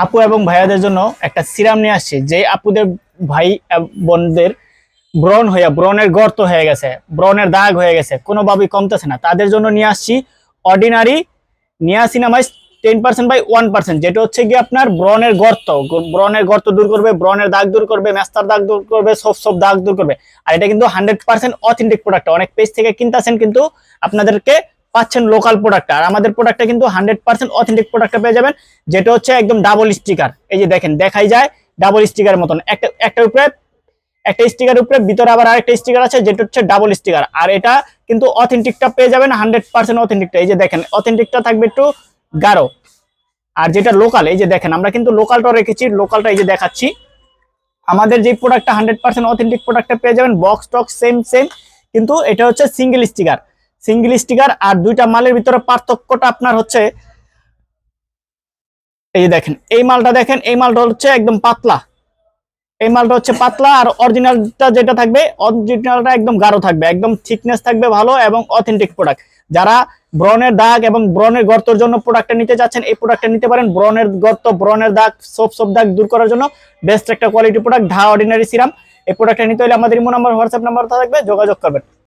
আপু এবং ভাইয়াদের জন্য একটা সিরাম নিয়ে আসছি, যে আপুদের ভাই বোনদের ব্রণের গর্ত হয়ে গেছে, ব্রণের দাগ হয়ে গেছে, কোনোভাবেই কমতেছে না, তাদের জন্য নিয়ে আসছি অর্ডিনারি নিয়াসিনামাইড 10% বাই 1%, যেটা হচ্ছে গিয়ে আপনার ব্রণের গর্ত দূর করবে, ব্রণের দাগ দূর করবে, মেস্তার দাগ দূর করবে, সব দাগ দূর করবে। আর এটা কিন্তু 100% অথেন্টিক প্রোডাক্ট। অনেক পেজ থেকে কিনতেছেন কিন্তু আপনাদেরকে পাচ্ছেন লোকাল প্রোডাক্ট, আর আমাদের প্রোডাক্টটা কিন্তু 100% অথেন্টিক প্রোডাক্টটা পেয়ে যাবেন, যেটা হচ্ছে একদম ডাবল স্টিকার। এই যে দেখেন, দেখাই যায় ডাবল স্টিকারের মতন, একটা উপরে একটা স্টিকার উপরে, ভিতরে আবার আরেকটা স্টিকার আছে যেটা হচ্ছে ডাবল স্টিকার। আর এটা কিন্তু অথেন্টিকটা পেয়ে যাবেন 100% অথেন্টিকটা। এই যে দেখেন, অথেন্টিকটা থাকবে একটু গাঢ়, আর যেটা লোকাল, এই যে দেখেন আমরা কিন্তু লোকালটা রেখেছি, লোকালটা এই যে দেখাচ্ছি। আমাদের যে প্রোডাক্টটা 100% অথেন্টিক প্রোডাক্টটা পেয়ে যাবেন, বক্স টক সেম সেম, কিন্তু এটা হচ্ছে সিঙ্গেল স্টিকার। আর দুইটা মালের ভিতরে পার্থক্যটা আপনার হচ্ছে, এই যে দেখেন এই মালটা, দেখেন এই মালটা হচ্ছে একদম পাতলা, এই মালটা হচ্ছে পাতলা, আর অরিজিনালটা যেটা থাকবে, অরিজিনালটা একদম গাঢ় থাকবে, একদম থিকনেস থাকবে ভালো এবং অথেন্টিক প্রোডাক্ট। যারা ব্রণের দাগ এবং ব্রণের গর্তের জন্য প্রোডাক্টটা নিতে যাচ্ছেন, এই প্রোডাক্টটা নিতে পারেন। ব্রণের গর্ত, ব্রণের দাগ, সব দাগ দূর করার জন্য বেস্ট একটা কোয়ালিটি প্রোডাক্ট, ঢা অর্ডিনারি সিরাম। এই প্রোডাক্টটা নিতে হলে আমাদের ইমো নাম্বার, হোয়াটসঅ্যাপ নাম্বার থাকবে, যোগাযোগ করবেন।